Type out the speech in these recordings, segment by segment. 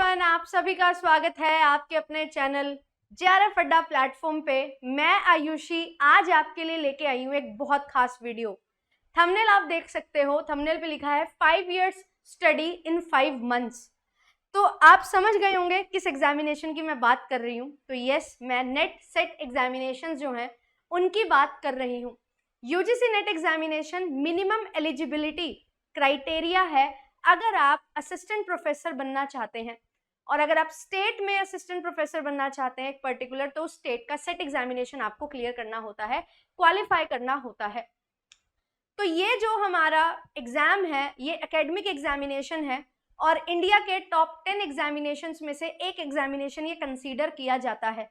Everyone, आप सभी का स्वागत है आपके अपने चैनल जेआरएफ अड्डा प्लेटफॉर्म पे। मैं आयुषी आज आपके लिए लेके आई हूँ एक बहुत खास वीडियो। थंबनेल आप देख सकते हो, थंबनेल पे लिखा है 5 years स्टडी इन 5 months। तो आप समझ गए होंगे किस एग्जामिनेशन की मैं बात कर रही हूँ। तो यस, मैं नेट सेट एग्जामिनेशन जो हैं उनकी बात कर रही हूँ। UGC net examination minimum eligibility criteria है अगर आप असिस्टेंट प्रोफेसर बनना चाहते हैं, और अगर आप स्टेट में असिस्टेंट प्रोफेसर बनना चाहते हैं एक पर्टिकुलर, तो स्टेट का सेट एग्जामिनेशन आपको क्लियर करना होता है, क्वालिफाई करना होता है। तो ये जो हमारा एग्जाम है ये एकेडमिक एग्जामिनेशन है और इंडिया के टॉप 10 एग्जामिनेशंस में से एक एग्जामिनेशन ये कंसीडर किया जाता है।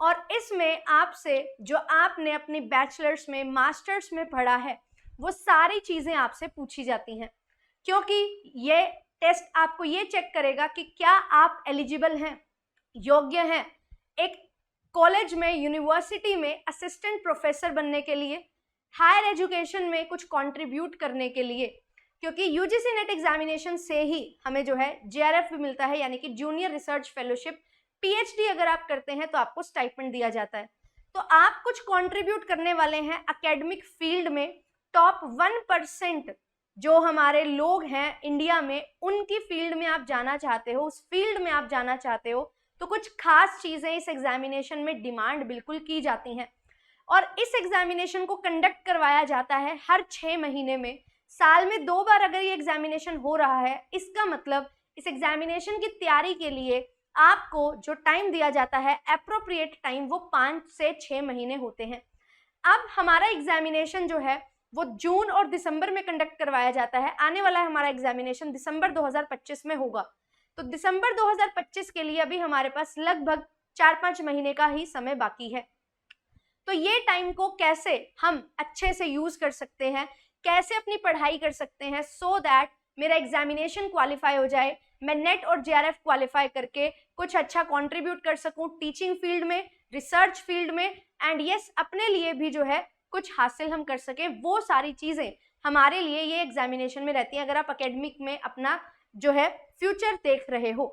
और इसमें आपसे जो आपने अपनी बैचलर्स में, मास्टर्स में पढ़ा है, वो सारी चीजें आपसे पूछी जाती हैं, क्योंकि ये टेस्ट आपको ये चेक करेगा कि क्या आप एलिजिबल हैं, योग्य हैं एक कॉलेज में, यूनिवर्सिटी में असिस्टेंट प्रोफेसर बनने के लिए, हायर एजुकेशन में कुछ कंट्रीब्यूट करने के लिए। क्योंकि यूजीसी नेट एग्जामिनेशन से ही हमें जो है जेआरएफ भी मिलता है, यानी कि जूनियर रिसर्च फेलोशिप। पीएचडी अगर आप करते हैं तो आपको स्टाइपेंड दिया जाता है। तो आप कुछ कंट्रीब्यूट करने वाले हैं एकेडमिक फील्ड में। टॉप 1% जो हमारे लोग हैं इंडिया में, उनकी फील्ड में आप जाना चाहते हो, उस फील्ड में आप जाना चाहते हो, तो कुछ खास चीजें इस एग्जामिनेशन में डिमांड बिल्कुल की जाती हैं। और इस एग्जामिनेशन को कंडक्ट करवाया जाता है हर 6 महीने में। साल में 2 बार अगर ये एग्जामिनेशन हो रहा है, इसका मतलब इस एग्जामिनेशन की तैयारी के लिए आपको जो टाइम दिया जाता है, एप्रोप्रिएट टाइम, वो 5 से 6 महीने होते हैं। अब हमारा एग्जामिनेशन जो है वो जून और दिसंबर में कंडक्ट करवाया जाता है। आने वाला है हमारा एग्जामिनेशन दिसंबर 2025 में होगा। तो दिसंबर 2025 के लिए अभी हमारे पास लगभग 4-5 महीने का ही समय बाकी है। तो ये टाइम को कैसे हम अच्छे से यूज कर सकते हैं, कैसे अपनी पढ़ाई कर सकते हैं, सो दैट मेरा एग्जामिनेशन क्वालिफाई हो जाए, मैं नेट और जेआरएफ क्वालिफाई करके कुछ अच्छा कंट्रीब्यूट कर सकूं टीचिंग फील्ड में, रिसर्च फील्ड में, एंड यस अपने लिए भी जो है कुछ हासिल हम कर सकें। वो सारी चीजें हमारे लिए ये एग्जामिनेशन में रहती हैं, अगर आप एकेडमिक में अपना जो है फ्यूचर देख रहे हो।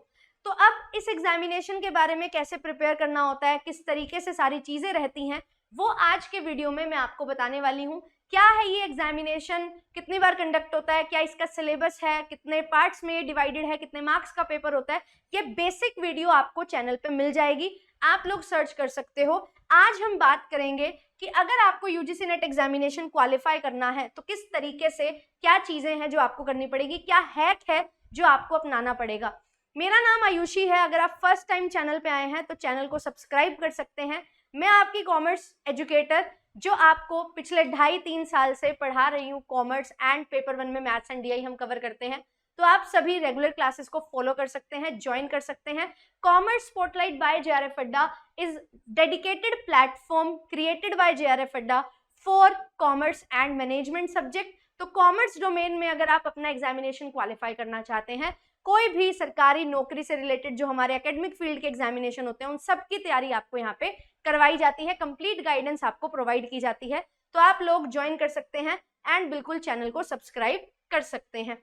तो अब इस एग्जामिनेशन के बारे में कैसे प्रिपेयर करना होता है, किस तरीके से सारी चीजें रहती हैं, वो आज के वीडियो में मैं आपको बताने वाली हूँ। क्या है ये एग्जामिनेशन, कितनी बार कंडक्ट होता है, क्या इसका सिलेबस है, कितने पार्ट्स में ये डिवाइडेड है, कितने मार्क्स का पेपर होता है, ये बेसिक वीडियो आपको चैनल पे मिल जाएगी, आप लोग सर्च कर सकते हो। आज हम बात करेंगे कि अगर आपको यूजीसी नेट एग्जामिनेशन क्वालिफाई करना है तो किस तरीके से, क्या चीजें हैं जो आपको करनी पड़ेगी, क्या हैक है जो आपको अपनाना पड़ेगा। मेरा नाम आयुषी है। अगर आप फर्स्ट टाइम चैनल पे आए हैं तो चैनल को सब्सक्राइब कर सकते हैं। मैं आपकी कॉमर्स एजुकेटर जो आपको पिछले 2.5-3 साल से पढ़ा रही हूँ कॉमर्स एंड पेपर 1 में मैथ्स एंड डीआई हम कवर करते हैं। तो आप सभी रेगुलर क्लासेस को फॉलो कर सकते हैं, ज्वाइन कर सकते हैं। Commerce spotlight by JRF Adda is dedicated platform created by JRF Adda for commerce and management subject. तो कॉमर्स डोमेन में अगर आप अपना एग्जामिनेशन क्वालिफाई करना चाहते हैं, कोई भी सरकारी नौकरी से रिलेटेड जो हमारे एकेडमिक फील्ड के एग्जामिनेशन होते हैं, उन सब की तैयारी आपको यहाँ पे करवाई जाती है, कंप्लीट गाइडेंस आपको प्रोवाइड की जाती है। तो आप लोग ज्वाइन कर सकते हैं एंड बिल्कुल चैनल को सब्सक्राइब कर सकते हैं।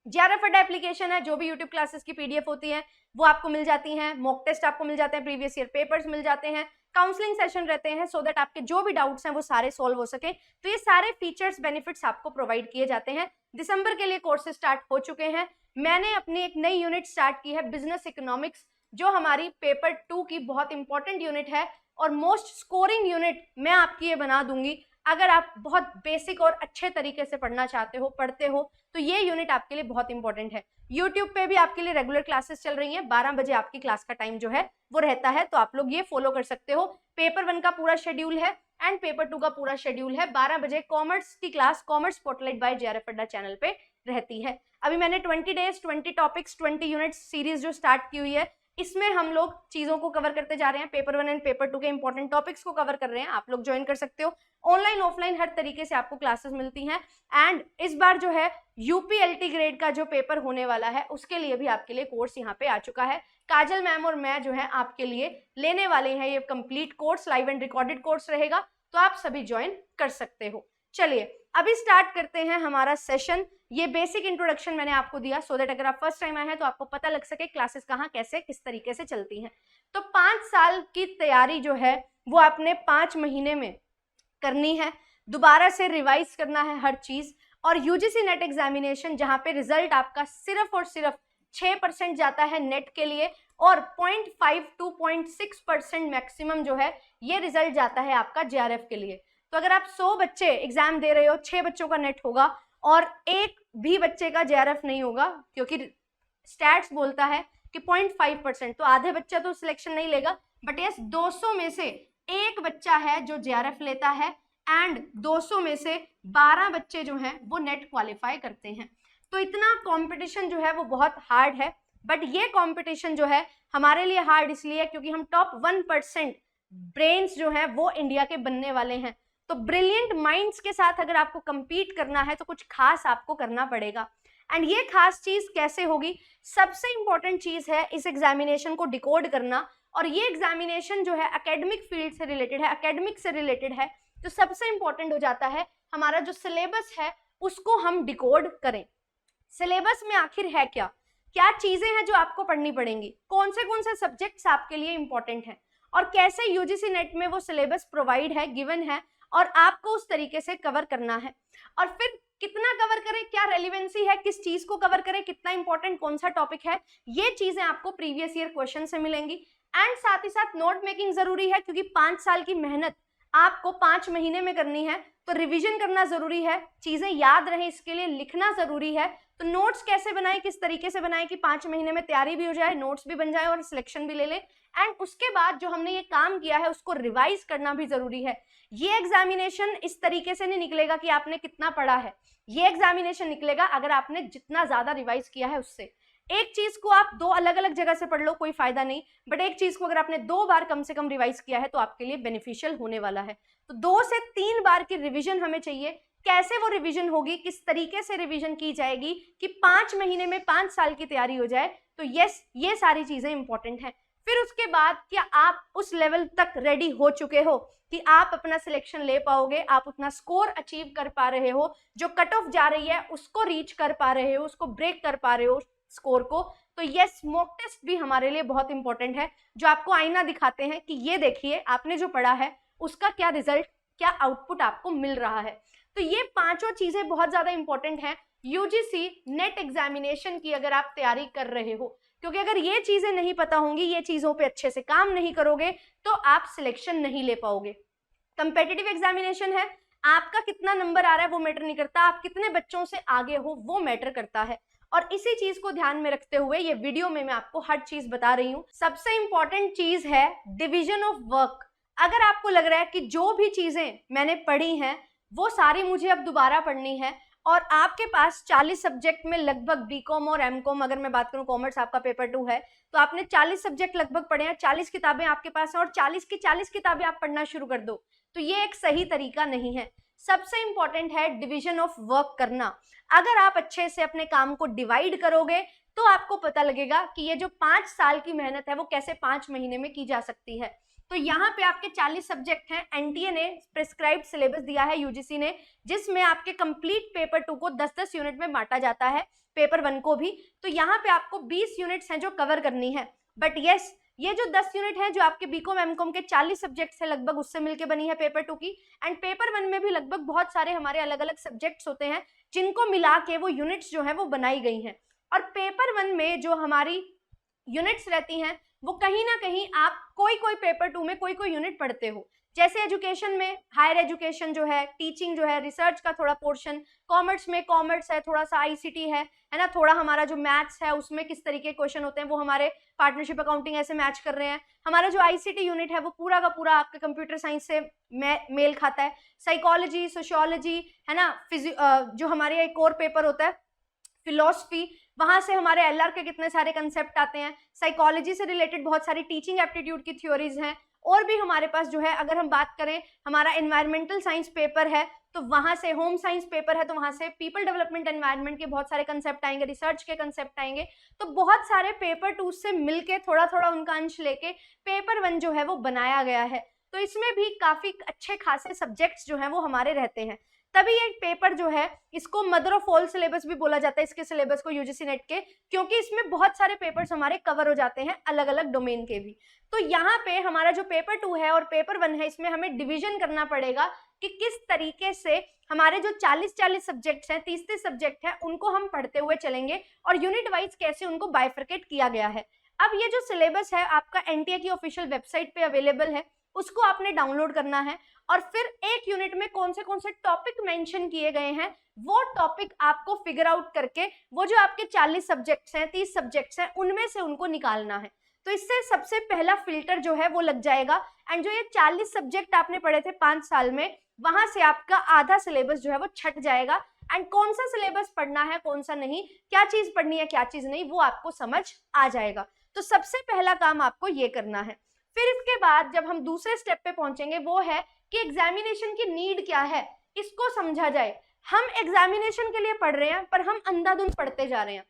जेआरएफ अड्डा एप्लीकेशन है, जो भी यूट्यूब क्लासेस की पीडीएफ होती है वो आपको मिल जाती हैं, मॉक टेस्ट आपको मिल जाते हैं, प्रीवियस ईयर पेपर्स मिल जाते हैं, काउंसलिंग सेशन रहते हैं, सो दैट आपके जो भी डाउट्स हैं वो सारे सॉल्व हो सके। तो ये सारे फीचर्स, बेनिफिट्स आपको प्रोवाइड किए जाते हैं। दिसंबर के लिए कोर्सेज स्टार्ट हो चुके हैं। मैंने अपनी एक नई यूनिट स्टार्ट की है, बिजनेस इकोनॉमिक्स, जो हमारी पेपर 2 की बहुत इंपॉर्टेंट यूनिट है और मोस्ट स्कोरिंग यूनिट मैं आपकी ये बना दूंगी। अगर आप बहुत बेसिक और अच्छे तरीके से पढ़ना चाहते हो, पढ़ते हो, तो ये यूनिट आपके लिए बहुत इंपॉर्टेंट है। यूट्यूब पे भी आपके लिए रेगुलर क्लासेस चल रही हैं, 12 बजे आपकी क्लास का टाइम जो है वो रहता है, तो आप लोग ये फॉलो कर सकते हो। पेपर 1 का पूरा शेड्यूल है एंड पेपर 2 का पूरा शेड्यूल है। 12 बजे कॉमर्स की class commerce spotlight by JRF Adda channel पे रहती है। अभी मैंने 20 डेज 20 टॉपिक्स 20 यूनिट्स सीरीज जो स्टार्ट की हुई है, इसमें हम लोग चीजों को कवर करते जा रहे हैं। पेपर 1 एंड पेपर 2 के इंपॉर्टेंट टॉपिक्स को कवर कर रहे हैं। आप लोग ज्वाइन कर सकते हो। ऑनलाइन ऑफलाइन हर तरीके से आपको क्लासेस मिलती हैं। एंड इस बार जो है यूपीएलटी ग्रेड का जो पेपर होने वाला है, उसके लिए भी आपके लिए कोर्स यहाँ पे आ चुका है। काजल मैम और मैं जो है आपके लिए लेने वाले हैं ये complete course, live and recorded course रहेगा, तो आप सभी ज्वाइन कर सकते हो। चलिए अभी स्टार्ट करते हैं हमारा सेशन। ये बेसिक इंट्रोडक्शन मैंने आपको दिया सो दैट अगर आप फर्स्ट टाइम आए हैं तो आपको पता लग सके क्लासेस कहाँ कैसे किस तरीके से चलती हैं। तो 5 साल की तैयारी जो है वो आपने 5 महीने में करनी है, दोबारा से रिवाइज करना है हर चीज। और यूजीसी नेट एग्जामिनेशन जहां पे रिजल्ट आपका सिर्फ और सिर्फ 6% जाता है नेट के लिए और 0.5 to 0.6% मैक्सिमम जो है ये रिजल्ट जाता है आपका जेआरएफ के लिए। तो अगर आप 100 बच्चे एग्जाम दे रहे हो, 6 बच्चों का नेट होगा और एक भी बच्चे का जेआरएफ नहीं होगा, क्योंकि स्टैट्स बोलता है कि 0.5%, तो आधे बच्चा तो सिलेक्शन नहीं लेगा। बट यस 200 में से एक बच्चा है जो जेआरएफ लेता है एंड 200 में से 12 बच्चे जो हैं वो नेट क्वालिफाई करते हैं। तो इतना कंपटीशन जो है वो बहुत हार्ड है। बट ये कंपटीशन जो है हमारे लिए हार्ड इसलिए क्योंकि हम टॉप 1% ब्रेन्स जो है वो इंडिया के बनने वाले हैं। तो ब्रिलियंट माइंड्स के साथ अगर आपको compete करना है तो कुछ खास आपको करना पड़ेगा। एंड ये खास चीज कैसे होगी? सबसे इंपॉर्टेंट चीज है इस एग्जामिनेशन को डिकोड करना। और ये एग्जामिनेशन जो है एकेडमिक फील्ड से रिलेटेड है, एकेडमिक से रिलेटेड है, तो सबसे इंपॉर्टेंट हो जाता है हमारा जो सिलेबस है उसको हम डिकोड करें। सिलेबस में आखिर है क्या क्या चीजें हैं जो आपको पढ़नी पड़ेंगी, कौन से सब्जेक्ट्स आपके लिए इंपॉर्टेंट हैं और कैसे यूजीसी नेट में वो सिलेबस प्रोवाइड है, गिवन है और आपको उस तरीके से कवर करना है। और फिर कितना कवर करें, क्या रेलिवेंसी है, किस चीज को कवर करें, कितना इंपॉर्टेंट कौन सा टॉपिक है, ये चीजें आपको प्रीवियस ईयर क्वेश्चन से मिलेंगी। एंड साथ ही साथ नोट मेकिंग जरूरी है क्योंकि 5 साल की मेहनत आपको 5 महीने में करनी है, तो रिवीजन करना जरूरी है, चीजें याद रहे इसके लिए लिखना जरूरी है। तो नोट्स कैसे बनाएं, किस तरीके से बनाएं कि 5 महीने में तैयारी भी हो जाए, नोट्स भी बन जाए और सिलेक्शन भी ले ले। एंड उसके बाद जो हमने ये काम किया है उसको रिवाइज करना भी जरूरी है। ये एग्जामिनेशन इस तरीके से नहीं निकलेगा कि आपने कितना पढ़ा है, ये एग्जामिनेशन निकलेगा अगर आपने जितना ज्यादा रिवाइज किया है उससे। एक चीज को आप 2 अलग अलग जगह से पढ़ लो कोई फायदा नहीं, बट एक चीज को अगर आपने 2 बार कम से कम रिवाइज किया है तो आपके लिए बेनिफिशियल होने वाला है। तो 2 से 3 बार की रिवीजन हमें चाहिए। कैसे वो रिवीजन होगी, किस तरीके से रिवीजन की जाएगी कि 5 महीने में 5 साल की तैयारी हो जाए, तो यस ये सारी चीजें इंपॉर्टेंट हैं। फिर उसके बाद क्या आप उस लेवल तक रेडी हो चुके हो कि आप अपना सिलेक्शन ले पाओगे, आप उतना स्कोर अचीव कर पा रहे हो, जो कट ऑफ जा रही है उसको रीच कर पा रहे हो, उसको ब्रेक कर पा रहे हो स्कोर को। तो यस मॉक टेस्ट भी हमारे लिए बहुत इंपॉर्टेंट है, जो आपको आईना दिखाते हैं कि ये देखिए आपने जो पढ़ा है उसका क्या रिजल्ट, क्या आउटपुट आपको मिल रहा है। तो ये 5 चीजें बहुत ज्यादा इंपॉर्टेंट हैं यूजीसी नेट एग्जामिनेशन की अगर आप तैयारी कर रहे हो, क्योंकि अगर ये चीजें नहीं पता होंगी, ये चीजों पे अच्छे से काम नहीं करोगे तो आप सिलेक्शन नहीं ले पाओगे। कंपेटिटिव एग्जामिनेशन है, आपका कितना नंबर आ रहा है वो मैटर नहीं करता, आप कितने बच्चों से आगे हो वो मैटर करता है। और इसी चीज को ध्यान में रखते हुए ये वीडियो में मैं आपको हर चीज बता रही हूँ। सबसे इंपॉर्टेंट चीज है डिवीजन ऑफ वर्क। अगर आपको लग रहा है कि जो भी चीजें मैंने पढ़ी हैं वो सारी मुझे अब दोबारा पढ़नी है और आपके पास 40 सब्जेक्ट में लगभग बीकॉम और एमकॉम, अगर मैं बात करूं कॉमर्स आपका पेपर 2 है, तो आपने 40 सब्जेक्ट लगभग पढ़े हैं, 40 किताबें आपके पास हैं और 40 की 40 किताबें आप पढ़ना शुरू कर दो, तो ये एक सही तरीका नहीं है। सबसे इंपॉर्टेंट है डिवीजन ऑफ वर्क करना। अगर आप अच्छे से अपने काम को डिवाइड करोगे तो आपको पता लगेगा कि ये जो 5 साल की मेहनत है वो कैसे 5 महीने में की जा सकती है। तो यहाँ पे आपके 40 सब्जेक्ट हैं, एनटीए ने प्रिस्क्राइब्ड सिलेबस दिया है यूजीसी ने, जिसमें आपके कंप्लीट पेपर 2 को 10-10 यूनिट में बांटा जाता है, पेपर 1 को भी। तो यहाँ पे आपको 20 यूनिट्स हैं जो कवर करनी है। बट यस ये जो 10 यूनिट है जो आपके बीकॉम एमकॉम के 40 सब्जेक्ट है लगभग उससे मिलकर बनी है पेपर 2 की। एंड पेपर 1 में भी लगभग बहुत सारे हमारे अलग अलग सब्जेक्ट्स होते हैं जिनको मिला के वो यूनिट्स जो है वो बनाई गई हैं। और पेपर 1 में जो हमारी यूनिट्स रहती हैं वो कहीं ना कहीं आप कोई पेपर 2 में कोई यूनिट पढ़ते हो, जैसे एजुकेशन में हायर एजुकेशन जो है, टीचिंग जो है, रिसर्च का थोड़ा पोर्शन, कॉमर्स में कॉमर्स है, थोड़ा सा आईसीटी है ना, थोड़ा हमारा जो मैथ्स है उसमें किस तरीके क्वेश्चन होते हैं वो हमारे पार्टनरशिप अकाउंटिंग ऐसे मैच कर रहे हैं। हमारा जो आईसीटी यूनिट है वो पूरा का पूरा आपके कंप्यूटर साइंस से मेल खाता है। साइकोलॉजी, सोशियोलॉजी है ना, जो हमारे एक और पेपर होता है फिलॉसफी, वहां से हमारे एलआर के कितने सारे कंसेप्ट आते हैं। साइकोलॉजी से रिलेटेड बहुत सारी टीचिंग एप्टीट्यूड की थ्योरीज हैं। और भी हमारे पास जो है, अगर हम बात करें हमारा एनवायरमेंटल साइंस पेपर है तो वहां से, होम साइंस पेपर है तो वहां से पीपल डेवलपमेंट एनवायरनमेंट के बहुत सारे कंसेप्ट आएंगे, रिसर्च के कंसेप्ट आएंगे। तो बहुत सारे पेपर 2 से मिलके थोड़ा थोड़ा उनका अंश लेके पेपर 1 जो है वो बनाया गया है। तो इसमें भी काफी अच्छे खासे सब्जेक्ट्स जो हैं वो हमारे रहते हैं। तभी एक पेपर जो है इसको मदर ऑफ ऑल सिलेबस भी बोला जाता है, इसके सिलेबस को यूजीसी नेट के, क्योंकि इसमें बहुत सारे पेपर्स हमारे कवर हो जाते हैं अलग अलग डोमेन के भी। तो यहाँ पे हमारा जो पेपर 2 है और पेपर 1 है, इसमें हमें डिवीजन करना पड़ेगा कि किस तरीके से हमारे जो 40-40 सब्जेक्ट्स हैं, 30-30 सब्जेक्ट हैं, उनको हम पढ़ते हुए चलेंगे और यूनिट वाइज कैसे उनको बाइफरकेट किया गया है। अब ये जो सिलेबस है आपका एनटीए की ऑफिशियल वेबसाइट पे अवेलेबल है, उसको आपने डाउनलोड करना है और फिर एक यूनिट में कौन से टॉपिक मेंशन किए गए हैं वो टॉपिक आपको फिगर आउट करके वो जो आपके 40 सब्जेक्ट्स हैं, 30 सब्जेक्ट्स हैं, उनमें से उनको निकालना है। तो इससे सबसे पहला फिल्टर जो है वो लग जाएगा। एंड जो ये 40 सब्जेक्ट आपने पढ़े थे 5 साल में, वहां से आपका आधा सिलेबस जो है वो छट जाएगा। एंड कौन सा सिलेबस पढ़ना है कौन सा नहीं, क्या चीज पढ़नी है क्या चीज नहीं, वो आपको समझ आ जाएगा। तो सबसे पहला काम आपको ये करना है। फिर इसके बाद जब हम दूसरे स्टेप पे पहुंचेंगे वो है कि एग्जामिनेशन की नीड क्या है, इसको समझा जाए। हम एग्जामिनेशन के लिए पढ़ रहे हैं पर हम अंधाधुंध पढ़ते जा रहे हैं,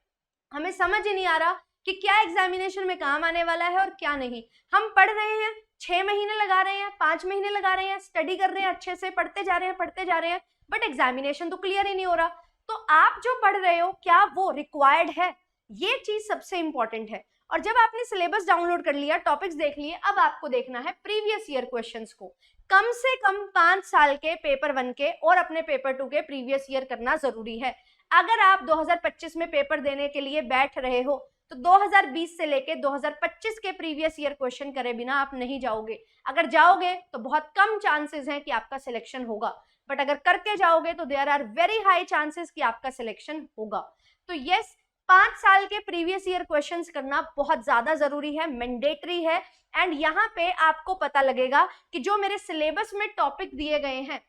हमें समझ ही नहीं आ रहा कि क्या एग्जामिनेशन में काम आने वाला है और क्या नहीं। हम पढ़ रहे हैं, 6 महीने लगा रहे हैं, 5 महीने लगा रहे हैं, स्टडी कर रहे हैं, अच्छे से पढ़ते जा रहे हैं, बट एग्जामिनेशन तो क्लियर ही नहीं हो रहा। तो आप जो पढ़ रहे हो क्या वो रिक्वायर्ड है, ये चीज सबसे इंपॉर्टेंट है। और जब आपने सिलेबस डाउनलोड कर लिया, टॉपिक्स देख लिए, अब आपको देखना है प्रीवियस ईयर क्वेश्चंस को। कम से कम 5 साल के पेपर 1 के और अपने पेपर 2 के प्रीवियस ईयर करना जरूरी है। अगर आप 2025 में पेपर देने के लिए बैठ रहे हो तो 2020 से लेके 2025 के प्रीवियस ईयर क्वेश्चन करे बिना आप नहीं जाओगे। अगर जाओगे तो बहुत कम चांसेस हैं कि आपका सिलेक्शन होगा, बट अगर करके जाओगे तो there are very high chances कि आपका सिलेक्शन होगा। तो यस, 5 साल के प्रीवियस ईयर क्वेश्चंस करना बहुत ज्यादा जरूरी है, मैंडेटरी है। एंड यहाँ पे आपको पता लगेगा कि जो मेरे सिलेबस में टॉपिक दिए गए हैं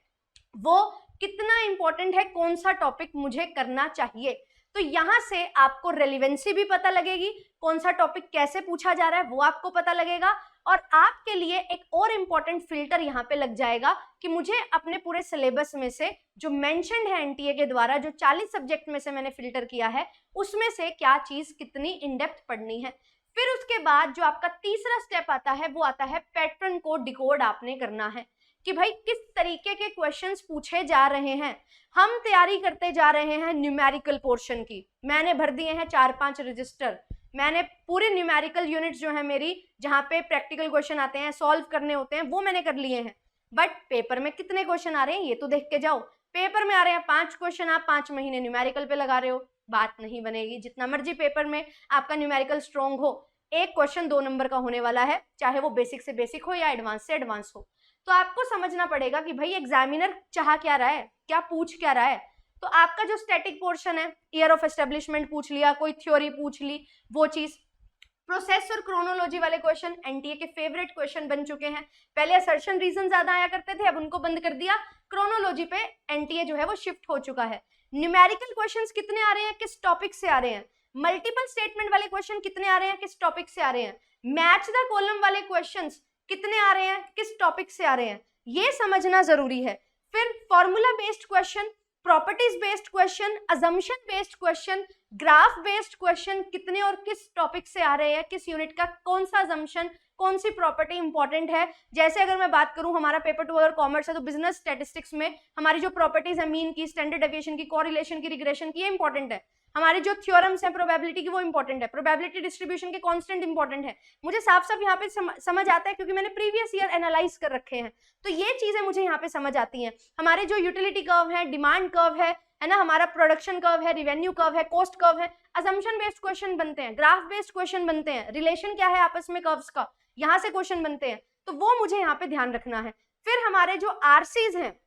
वो कितना इंपॉर्टेंट है, कौन सा टॉपिक मुझे करना चाहिए। तो यहाँ से आपको रेलिवेंसी भी पता लगेगी, कौन सा टॉपिक कैसे पूछा जा रहा है वो आपको पता लगेगा। और आपके लिए एक और इम्पॉर्टेंट फिल्टर यहाँ पे लग जाएगा कि मुझे अपने पूरे सिलेबस में से जो मेंशन्ड है एनटीए के द्वारा, जो 40 सब्जेक्ट में से मैंने फिल्टर किया है, उसमें से क्या चीज कितनी इन डेप्थ पढ़नी है। फिर उसके बाद जो आपका तीसरा स्टेप आता है वो आता है पैटर्न को डिकोड आपने करना है कि भाई किस तरीके के क्वेश्चंस पूछे जा रहे हैं। हम तैयारी करते जा रहे हैं न्यूमेरिकल पोर्शन की, मैंने भर दिए हैं 4-5 रजिस्टर, मैंने पूरे न्यूमेरिकल यूनिट्स जो है मेरी, जहाँ पे प्रैक्टिकल क्वेश्चन आते हैं, सॉल्व करने होते हैं, वो मैंने कर लिए हैं। बट पेपर में कितने क्वेश्चन आ रहे हैं ये तो देख के जाओ। पेपर में आ रहे हैं 5 क्वेश्चन, आप 5 महीने न्यूमेरिकल पे लगा रहे हो, बात नहीं बनेगी। जितना मर्जी पेपर में आपका न्यूमेरिकल स्ट्रॉन्ग हो, एक क्वेश्चन 2 नंबर का होने वाला है, चाहे वो बेसिक से बेसिक हो या एडवांस से एडवांस हो। तो आपको समझना पड़ेगा कि भाई एग्जामिनर चाह क्या रहा है, क्या पूछ क्या रहा है। तो आपका जो स्टैटिक पोर्शन है, ईयर ऑफ एस्टेब्लिशमेंट पूछ लिया, कोई थ्योरी पूछ ली, वो चीज। प्रोसेस और क्रोनोलॉजी वाले क्वेश्चन एनटीए के फेवरेट क्वेश्चन बन चुके हैं। पहले असर्शन रीजन ज्यादा आया करते थे, अब उनको बंद कर दिया, क्रोनोलॉजी पे एनटीए जो है वो शिफ्ट हो चुका है। न्यूमेरिकल क्वेश्चंस कितने आ रहे हैं, किस टॉपिक से आ रहे हैं। मल्टीपल स्टेटमेंट वाले क्वेश्चन कितने आ रहे हैं, किस टॉपिक से आ रहे हैं। मैच द कॉलम वाले क्वेश्चंस कितने आ रहे हैं, किस टॉपिक से आ रहे हैं, ये समझना जरूरी है। फिर formula based question, properties based question, assumption based question, graph based question कितने और किस टॉपिक से आ रहे हैं, किस यूनिट का कौन सा अजम्पशन, कौन सी प्रॉपर्टी इंपॉर्टेंट है। जैसे अगर मैं बात करूं, हमारा पेपर 2 अगर कॉमर्स है तो बिजनेस स्टैटिस्टिक्स में हमारी जो प्रॉपर्टीज है, मीन की, स्टैंडर्ड डेविएशन की, कोरिलेशन की, रिग्रेशन की, ये इंपॉर्टेंट है। हमारे जो थ्योरम्स हैं प्रोबेबिलिटी की, वो इंपॉर्टेंट है। प्रोबेबिलिटी डिस्ट्रीब्यूशन के कांस्टेंट इंपॉर्टेंट है। मुझे साफ साफ यहाँ पे समझ आता है क्योंकि मैंने प्रीवियस ईयर एनालाइज कर रखे हैं, तो ये चीजें मुझे यहाँ पे समझ आती हैं। हमारे जो यूटिलिटी कर्व है, डिमांड कर्व है ना, हमारा प्रोडक्शन कर्व है, रिवेन्यू कर्व है, कॉस्ट कर्व है, अजम्पशन बेस्ड क्वेश्चन बनते हैं, ग्राफ बेस्ड क्वेश्चन बनते हैं, रिलेशन क्या है आपस में कर्व्स का, यहाँ से क्वेश्चन बनते हैं। तो वो मुझे यहाँ पे ध्यान रखना है। फिर हमारे जो आरसीज हैं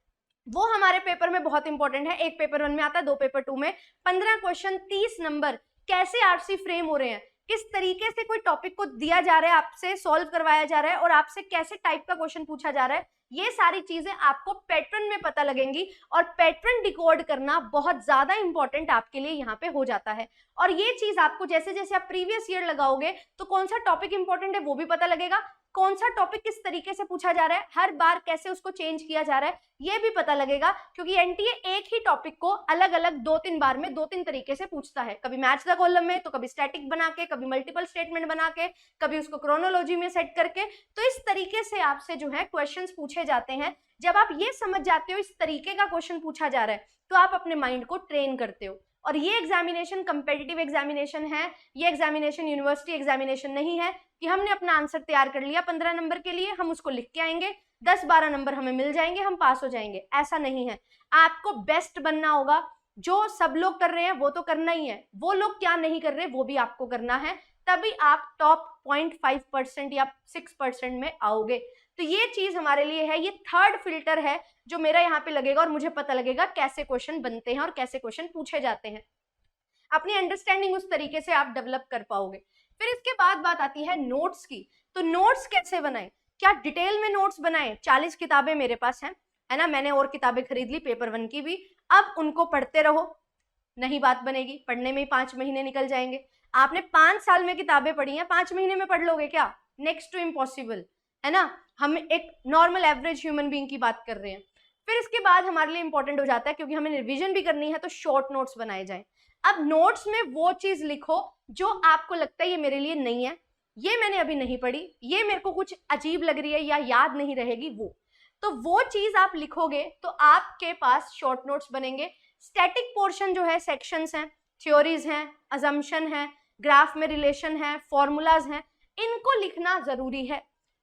वो हमारे पेपर में बहुत इंपॉर्टेंट है। एक पेपर 1 में आता है, 2 पेपर 2 में, 15 क्वेश्चन 30 नंबर। कैसे आरसी फ्रेम हो रहे हैं, किस तरीके से कोई टॉपिक को दिया जा रहा है, आपसे सॉल्व करवाया जा रहा है और आपसे कैसे टाइप का क्वेश्चन पूछा जा रहा है, ये सारी चीजें आपको पैटर्न में पता लगेंगी। और पैटर्न डिकोड करना बहुत ज्यादा इंपॉर्टेंट आपके लिए यहाँ पे हो जाता है। और ये चीज आपको जैसे जैसे आप प्रीवियस ईयर लगाओगे तो कौन सा टॉपिक इंपॉर्टेंट है वो भी पता लगेगा, कौन सा टॉपिक किस तरीके से पूछा जा रहा है, हर बार कैसे उसको चेंज किया जा रहा है, ये भी पता लगेगा। क्योंकि एनटीए एक ही टॉपिक को अलग अलग 2-3 बार में 2-3 तरीके से पूछता है, कभी मैच द कॉलम में, तो कभी स्टैटिक बना के, कभी मल्टीपल स्टेटमेंट बना के, कभी उसको क्रोनोलॉजी में सेट करके। तो इस तरीके से आपसे जो है क्वेश्चंस पूछे जाते हैं। जब आप ये समझ जाते हो इस तरीके का क्वेश्चन पूछा जा रहा है, तो आप अपने माइंड को ट्रेन करते हो। और ये एग्जामिनेशन कंपेटिटिव एग्जामिनेशन है, ये एग्जामिनेशन यूनिवर्सिटी एग्जामिनेशन नहीं है कि हमने अपना आंसर तैयार कर लिया 15 नंबर के लिए, हम उसको लिख के आएंगे, 10-12 नंबर हमें मिल जाएंगे, हम पास हो जाएंगे। ऐसा नहीं है। आपको बेस्ट बनना होगा। जो सब लोग कर रहे हैं वो तो करना ही है, वो लोग क्या नहीं कर रहे वो भी आपको करना है, तभी आप टॉप 0.5% या 6% में आओगे। तो ये चीज हमारे लिए है, ये थर्ड फिल्टर है जो मेरा यहाँ पे लगेगा और मुझे पता लगेगा कैसे क्वेश्चन बनते हैं और कैसे क्वेश्चन पूछे जाते हैं। अपनी अंडरस्टैंडिंग उस तरीके से आप डेवलप कर पाओगे। फिर इसके बाद बात आती है नोट्स की। तो नोट्स कैसे बनाएं, क्या डिटेल में नोट्स बनाएं? 40 किताबें मेरे पास हैं, है ना, मैंने और किताबें खरीद ली पेपर 1 की भी, अब उनको पढ़ते रहो, नहीं बात बनेगी। पढ़ने में ही 5 महीने निकल जाएंगे। आपने 5 साल में किताबें पढ़ी हैं, 5 महीने में पढ़ लोगे क्या? नेक्स्ट टू इम्पॉसिबल, है ना। हम एक नॉर्मल एवरेज ह्यूमन बीइंग की बात कर रहे हैं। फिर इसके बाद हमारे लिए इंपॉर्टेंट हो जाता है, क्योंकि हमें रिवीजन भी करनी है, तो शॉर्ट नोट्स बनाए जाएं। अब नोट्स में वो चीज लिखो जो आपको लगता है ये मेरे लिए नहीं है, ये मैंने अभी नहीं पढ़ी, ये मेरे को कुछ अजीब लग रही है या याद नहीं रहेगी, वो चीज आप लिखोगे तो आपके पास शॉर्ट नोट्स बनेंगे। स्टैटिक पोर्शन जो है, सेक्शंस हैं, थ्योरीज हैं, अजम्पशन है, ग्राफ में रिलेशन है, फॉर्मूलाज हैं, इनको लिखना जरूरी है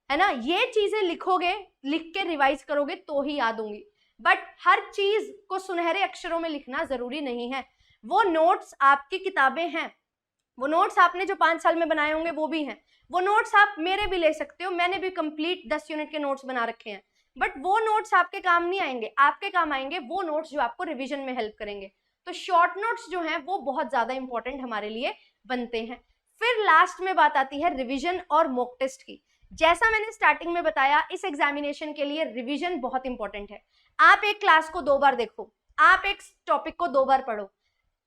ना। ये चीजें लिखोगे, लिख के रिवाइज करोगे तो ही याद होंगी। बट हर चीज को सुनहरे अक्षरों में लिखना जरूरी नहीं है। वो नोट्स आपकी किताबें हैं, वो नोट्स आपने जो 5 साल में बनाए होंगे वो भी हैं, वो नोट्स आप मेरे भी ले सकते हो, मैंने भी कंप्लीट 10 यूनिट के नोट्स बना रखे हैं। बट वो नोट्स आपके काम नहीं आएंगे, आपके काम आएंगे वो नोट्स जो आपको रिवीजन में हेल्प करेंगे। तो शॉर्ट नोट्स जो हैं वो बहुत ज्यादा इंपॉर्टेंट हमारे लिए बनते हैं। फिर लास्ट में बात आती है रिवीजन और मॉक टेस्ट की। जैसा मैंने स्टार्टिंग में बताया, इस एग्जामिनेशन के लिए रिवीजन बहुत इंपॉर्टेंट है। आप एक क्लास को 2 बार देखो, आप एक टॉपिक को 2 बार पढ़ो,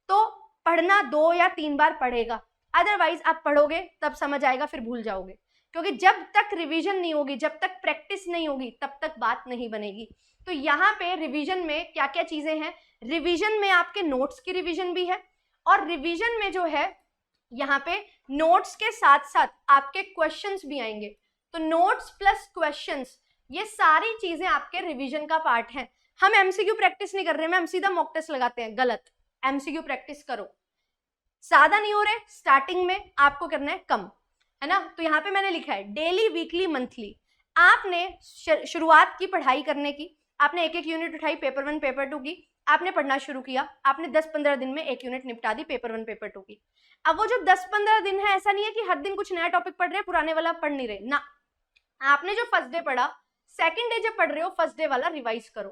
तो पढ़ना 2 या 3 बार पढ़ेगा, अदरवाइज आप पढ़ोगे तब समझ आएगा, फिर भूल जाओगे। क्योंकि जब तक रिवीजन नहीं होगी, जब तक प्रैक्टिस नहीं होगी, तब तक बात नहीं बनेगी। तो यहाँ पे रिवीजन में क्या क्या चीजें हैं, रिवीजन में आपके नोट्स की रिवीजन भी है, और रिवीजन में जो है यहाँ पे नोट्स के साथ साथ आपके क्वेश्चंस भी आएंगे। तो नोट्स प्लस क्वेश्चंस, ये सारी चीजें आपके रिवीजन का पार्ट हैं। हम एमसीक्यू प्रैक्टिस नहीं कर रहे हैं, हम सीधा मॉक टेस्ट लगाते हैं, गलत। एमसीक्यू प्रैक्टिस करो, ज्यादा नहीं हो रहे, स्टार्टिंग में आपको करना है कम, है ना। तो यहाँ पे मैंने लिखा है डेली, वीकली, मंथली। आपने शुरुआत की पढ़ाई करने की, आपने एक एक यूनिट उठाई, पेपर 1 पेपर 2 की, आपने पढ़ना शुरू किया, आपने 10-15 दिन में एक यूनिट निपटा दी पेपर 1 पेपर 2 की। अब वो जो 10-15 दिन है, ऐसा नहीं है कि हर दिन कुछ नया टॉपिक पढ़ रहे हैं, पुराने वाला पढ़ नहीं रहे ना। आपने जो फर्स्ट डे पढ़ा, सेकंड डे जब पढ़ रहे हो फर्स्ट डे वाला रिवाइज करो,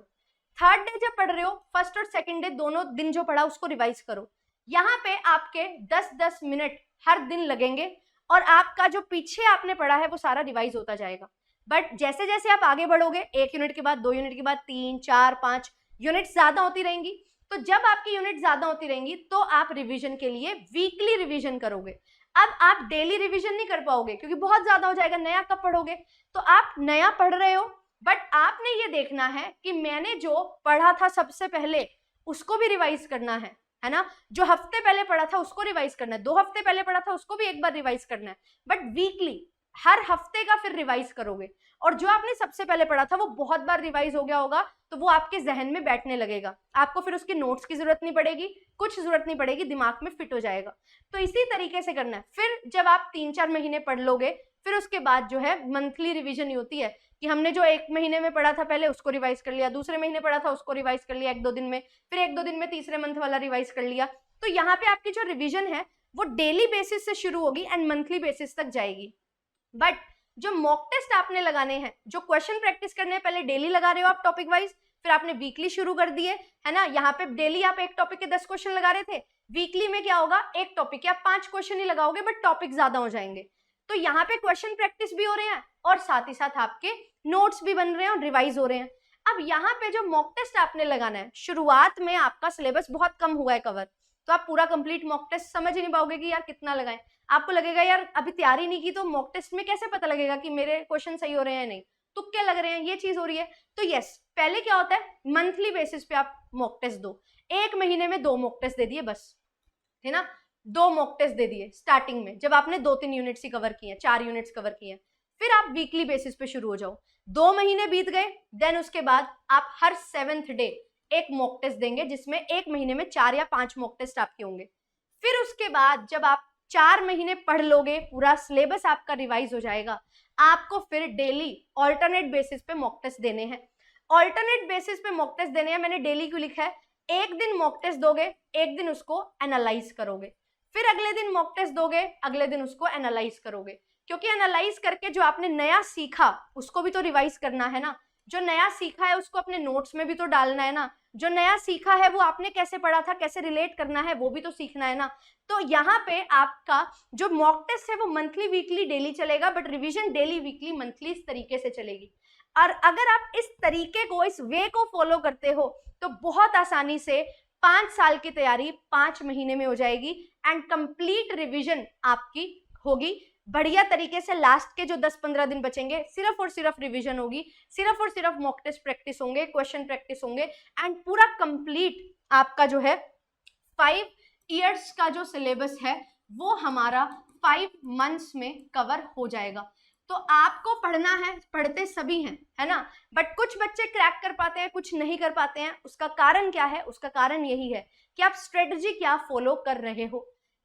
थर्ड डे जब पढ़ रहे हो फर्स्ट और सेकंड डे दोनों दिन जो पढ़ा उसको रिवाइज करो। यहाँ पे आपके 10-10 मिनट हर दिन लगेंगे और आपका जो पीछे आपने पढ़ा है वो सारा रिवाइज होता जाएगा। बट जैसे जैसे आप आगे बढ़ोगे, 1 यूनिट के बाद 2 यूनिट के बाद 3, 4, 5 यूनिट ज्यादा होती रहेंगी। तो जब आपकी यूनिट ज्यादा होती रहेंगी तो आप रिवीजन के लिए वीकली रिवीजन करोगे। अब आप डेली रिवीजन नहीं कर पाओगे क्योंकि बहुत ज्यादा हो जाएगा, नया कब पढ़ोगे। तो आप नया पढ़ रहे हो, बट आपने ये देखना है कि मैंने जो पढ़ा था सबसे पहले उसको भी रिवाइज करना है ना। जो हफ्ते पहले पढ़ा था उसको रिवाइज करना है, 2 हफ्ते पहले पढ़ा था उसको भी एक बार रिवाइज करना है। बट वीकली, हर हफ्ते का फिर रिवाइज करोगे, और जो आपने सबसे पहले पढ़ा था वो बहुत बार रिवाइज हो गया होगा, तो वो आपके जहन में बैठने लगेगा। आपको फिर उसकी नोट्स की जरूरत नहीं पड़ेगी, कुछ जरूरत नहीं पड़ेगी, दिमाग में फिट हो जाएगा। तो इसी तरीके से करना है। फिर जब आप 3-4 महीने पढ़ लोगे, फिर उसके बाद जो है मंथली रिवीजन होती है कि हमने जो 1 महीने में पढ़ा था पहले उसको रिवाइज कर लिया, दूसरे महीने पढ़ा था उसको रिवाइज कर लिया 1-2 दिन में, फिर 1-2 दिन में तीसरे मंथ वाला रिवाइज कर लिया। तो यहाँ पे आपकी जो रिवीजन है वो डेली बेसिस से शुरू होगी एंड मंथली बेसिस तक जाएगी। बट जो मॉक टेस्ट आपने लगाने हैं, जो क्वेश्चन प्रैक्टिस करने हैं, पहले डेली लगा रहे हो आप टॉपिक वाइज, फिर आपने वीकली शुरू कर दिए, है ना। यहाँ पे डेली आप एक टॉपिक के 10 क्वेश्चन लगा रहे थे, वीकली में क्या होगा, एक टॉपिक के आप 5 क्वेश्चन ही लगाओगे, बट टॉपिक ज्यादा हो जाएंगे। तो यहाँ पे क्वेश्चन प्रैक्टिस भी हो रहे हैं और साथ ही साथ आपके नोट्स भी बन रहे हैं और रिवाइज हो रहे हैं। अब यहाँ पे जो मॉक टेस्ट आपने लगाना है, शुरुआत में आपका सिलेबस बहुत कम हुआ है कवर, तो आप पूरा कंप्लीट मॉक टेस्ट समझ ही नहीं पाओगे कि यार कितना लगाएं। आपको लगेगा यार अभी तैयारी नहीं की तो मॉक टेस्ट में कैसे पता लगेगा कि मेरे क्वेश्चन सही हो रहे हैं नहीं, तुक्के लग रहे हैं, ये चीज हो रही है। तो यस, पहले क्या होता है, मंथली बेसिस पे आप मॉक टेस्ट दो। एक महीने में 2 मॉक टेस्ट दे दिए बस, है ना, 2 मॉक टेस्ट दे दिए स्टार्टिंग में, जब आपने 2-3 यूनिट्स ही कवर किए, 4 यूनिट्स कवर किए। फिर आप वीकली बेसिस पे शुरू हो जाओ। 2 महीने बीत गए, देन उसके बाद आप हर 7th डे एक मॉक टेस्ट देंगे, जिसमें एक महीने में 4 या 5 मॉक टेस्ट आपके होंगे। फिर उसके बाद जब आप 4 महीने पढ़ लोगे, पूरा सिलेबस आपका रिवाइज हो जाएगा, आपको फिर डेली ऑल्टरनेट बेसिस पे मॉक टेस्ट देने हैं। ऑल्टरनेट बेसिस पे मॉक टेस्ट देने हैं, मैंने डेली क्यों लिखा है, एक दिन मॉक टेस्ट दोगे, एक दिन उसको एनालाइज करोगे, फिर अगले दिन मॉक टेस्ट दोगे, अगले दिन उसको एनालाइज करोगे, क्योंकि एनालाइज करके जो आपने नया सीखा उसको भी तो रिवाइज करना है ना, जो नया सीखा है उसको अपने नोट्स में भी तो डालना है ना, जो नया सीखा है वो आपने कैसे पढ़ा था, कैसे रिलेट करना है, वो भी तो सीखना है ना। तो यहाँ पे आपका जो मॉक टेस्ट है वो मंथली वीकली डेली चलेगा, but revision daily weekly monthly इस तरीके से चलेगी। और अगर आप इस तरीके को, इस वे को फॉलो करते हो तो बहुत आसानी से 5 साल की तैयारी 5 महीने में हो जाएगी एंड कंप्लीट रिवीजन आपकी होगी बढ़िया तरीके से। लास्ट के जो 10-15 दिन बचेंगे सिर्फ और सिर्फ रिवीजन होगी, सिर्फ और सिर्फ मॉक टेस्ट प्रैक्टिस होंगे, क्वेश्चन प्रैक्टिस होंगे एंड पूरा कंप्लीट आपका जो है 5 इयर्स का जो सिलेबस है वो हमारा 5 मंथ्स में कवर हो जाएगा। तो आपको पढ़ना है, पढ़ते सभी हैं, है ना, बट कुछ बच्चे क्रैक कर पाते हैं, कुछ नहीं कर पाते हैं। उसका कारण क्या है, उसका कारण यही है कि आप स्ट्रेटजी क्या फॉलो कर रहे हो,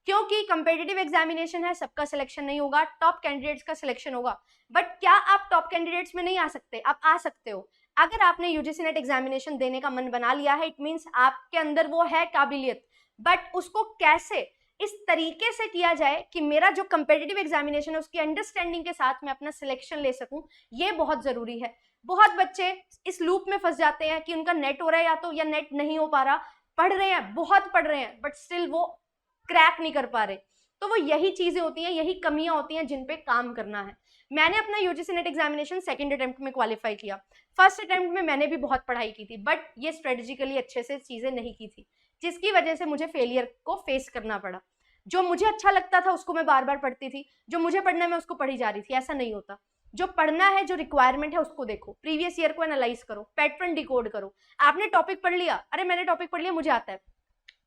क्योंकि कंपेटिटिव एग्जामिनेशन है, सबका सिलेक्शन नहीं होगा, टॉप कैंडिडेट्स का सिलेक्शन होगा। बट क्या आप टॉप कैंडिडेट्स में नहीं आ सकते? आप आ सकते हो। अगर आपने यूजीसी नेट एग्जामिनेशन देने का मन बना लिया है, इट मीन्स आपके अंदर वो है काबिलियत, बट उसको कैसे इस तरीके से किया जाए कि मेरा जो कंपेटिटिव एग्जामिनेशन है उसकी अंडरस्टैंडिंग के साथ मैं अपना सिलेक्शन ले सकूं, ये बहुत जरूरी है। बहुत बच्चे इस लूप में फंस जाते हैं कि उनका नेट हो रहा है या नेट नहीं हो पा रहा, पढ़ रहे हैं, बहुत पढ़ रहे हैं, बट स्टिल वो क्रैक नहीं कर पा रहे। तो वो यही चीजें होती हैं, यही कमियां होती हैं जिन पे काम करना है। मैंने अपना UGC net examination second attempt में क्वालिफाई किया, फर्स्ट अटेम्प्ट में मैंने भी बहुत पढ़ाई की थी, बट ये स्ट्रेटेजिकली अच्छे से चीजें नहीं की थी, जिसकी वजह से मुझे फेलियर को फेस करना पड़ा। जो मुझे अच्छा लगता था उसको मैं बार बार पढ़ती थी, जो मुझे पढ़ना मैं उसको पढ़ी जा रही थी, ऐसा नहीं होता। जो पढ़ना है, जो रिक्वायरमेंट है उसको देखो, प्रीवियस ईयर को एनालाइज करो, पैटर्न डिकोड करो। आपने टॉपिक पढ़ लिया, अरे मैंने टॉपिक पढ़ लिया, मुझे आता है,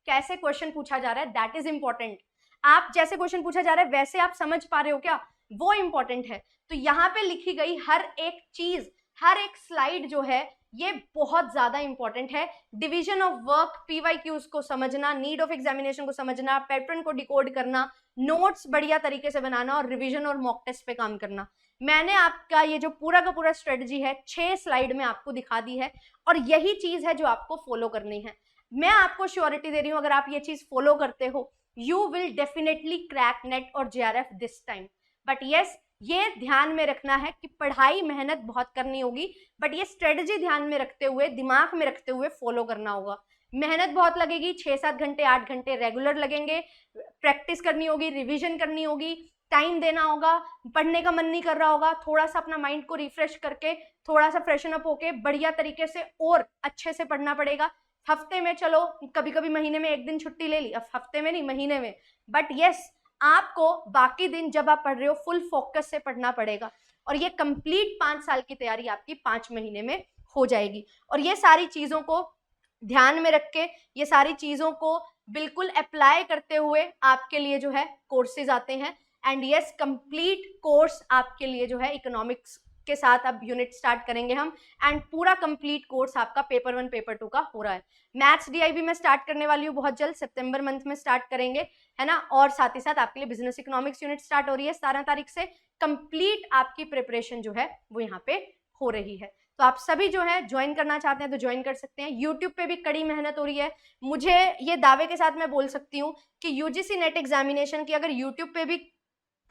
कैसे क्वेश्चन पूछा जा रहा है, दैट इज इंपॉर्टेंट। आप जैसे क्वेश्चन पूछा जा रहा है वैसे आप समझ पा रहे हो क्या, वो इंपॉर्टेंट है। तो यहाँ पे लिखी गई हर एक चीज, हर एक स्लाइड जो है ये बहुत ज्यादा इंपॉर्टेंट है। डिवीजन ऑफ वर्क, पीवाईक्यूज को समझना, नीड ऑफ एग्जामिनेशन को समझना, पैटर्न को डिकोड करना, नोट्स बढ़िया तरीके से बनाना और रिवीजन और मॉक टेस्ट पे काम करना। मैंने आपका ये जो पूरा का पूरा स्ट्रेटजी है 6 स्लाइड में आपको दिखा दी है और यही चीज है जो आपको फॉलो करनी है। मैं आपको श्योरिटी दे रही हूं, अगर आप ये चीज फॉलो करते हो you will definitely crack NET और JRF this time. But yes, ये ध्यान में रखना है कि पढ़ाई मेहनत बहुत करनी होगी, बट ये स्ट्रेटजी ध्यान में रखते हुए, दिमाग में रखते हुए फॉलो करना होगा। मेहनत बहुत लगेगी, 6-7 घंटे 8 घंटे रेगुलर लगेंगे, प्रैक्टिस करनी होगी, रिवीजन करनी होगी, टाइम देना होगा। पढ़ने का मन नहीं कर रहा होगा, थोड़ा सा अपना माइंड को रिफ्रेश करके, थोड़ा सा फ्रेशन अप होके बढ़िया तरीके से और अच्छे से पढ़ना पड़ेगा। हफ्ते में, चलो कभी कभी महीने में 1 दिन छुट्टी ले ली, अब हफ्ते में नहीं महीने में, बट यस आपको बाकी दिन जब आप पढ़ रहे हो फुल फोकस से पढ़ना पड़ेगा और ये कंप्लीट 5 साल की तैयारी आपकी 5 महीने में हो जाएगी। और ये सारी चीजों को ध्यान में रख के, ये सारी चीजों को बिल्कुल अप्लाई करते हुए आपके लिए जो है कोर्सेज आते हैं। एंड यस, कंप्लीट कोर्स आपके लिए जो है इकोनॉमिक्स के साथ अब यूनिट स्टार्ट करेंगे हम, एंड पूरा कंप्लीट कोर्स आपका पेपर 1 पेपर 2 का हो रहा है। मैथ्स डीआई भी मैं स्टार्ट करने वाली हूँ बहुत जल्द, सितंबर मंथ में स्टार्ट करेंगे, है ना। और साथ ही साथ आपके लिए बिजनेस इकोनॉमिक्स यूनिट स्टार्ट हो रही है 17 तारीख से। कंप्लीट आपकी प्रिपरेशन जो है वो यहाँ पे हो रही है। तो आप सभी जो है ज्वाइन करना चाहते हैं तो ज्वाइन कर सकते हैं। यूट्यूब पे भी कड़ी मेहनत हो रही है। मुझे ये दावे के साथ मैं बोल सकती हूँ कि यूजीसी नेट एग्जामिनेशन की अगर यूट्यूब पे भी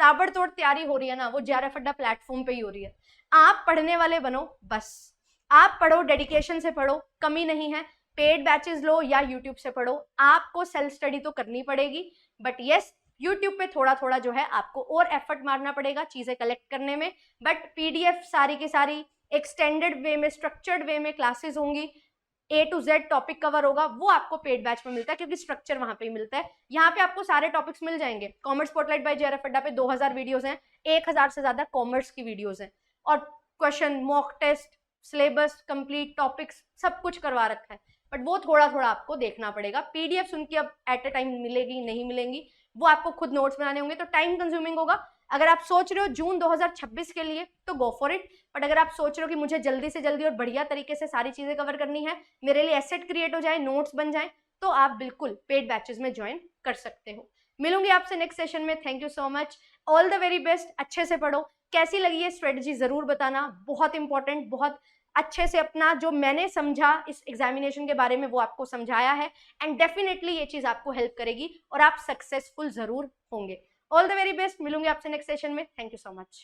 ताबड़तोड़ तैयारी हो रही है ना, वो जेआरएफ अड्डा प्लेटफॉर्म पे ही हो रही है। आप पढ़ने वाले बनो, बस आप पढ़ो, डेडिकेशन से पढ़ो, कमी नहीं है। पेड बैचेस लो या यूट्यूब से पढ़ो, आपको सेल्फ स्टडी तो करनी पड़ेगी, बट यस यूट्यूब पे थोड़ा थोड़ा जो है आपको और एफर्ट मारना पड़ेगा चीजें कलेक्ट करने में। बट पीडीएफ सारी की सारी एक्सटेंडेड वे में, स्ट्रक्चर्ड वे में क्लासेस होंगी, A to Z topic cover होगा, वो आपको पेड बैच में मिलता है, क्योंकि स्ट्रक्चर वहां पे ही मिलता है। यहाँ पे आपको सारे टॉपिक्स मिल जाएंगे। कॉमर्स स्पॉटलाइट बाय जेआरएफ अड्डा पे 2000 वीडियोस हैं, 1000 से ज्यादा कॉमर्स की वीडियोस हैं, और question, mock test, syllabus complete, topics सब कुछ करवा रखा है। बट वो थोड़ा थोड़ा आपको देखना पड़ेगा। पीडीएफ उनकी अब एट अ टाइम मिलेगी नहीं मिलेंगी, वो आपको खुद नोट्स बनाने होंगे, तो टाइम कंज्यूमिंग होगा। अगर आप सोच रहे हो जून 2026 के लिए तो गो फॉर इट, बट अगर आप सोच रहे हो कि मुझे जल्दी से जल्दी और बढ़िया तरीके से सारी चीजें कवर करनी है, मेरे लिए एसेट क्रिएट हो जाए, नोट्स बन जाए, तो आप बिल्कुल पेड बैचेस में ज्वाइन कर सकते हो। मिलूंगी आपसे नेक्स्ट सेशन में। Thank you so much, all the very best. अच्छे से पढ़ो। कैसी लगी ये स्ट्रेटजी जरूर बताना, बहुत इंपॉर्टेंट, बहुत अच्छे से अपना जो मैंने समझा इस एग्जामिनेशन के बारे में वो आपको समझाया है, एंड डेफिनेटली ये चीज आपको हेल्प करेगी और आप सक्सेसफुल जरूर होंगे। All the very best. मिलूंगी आपसे नेक्स्ट सेशन में। Thank you so much.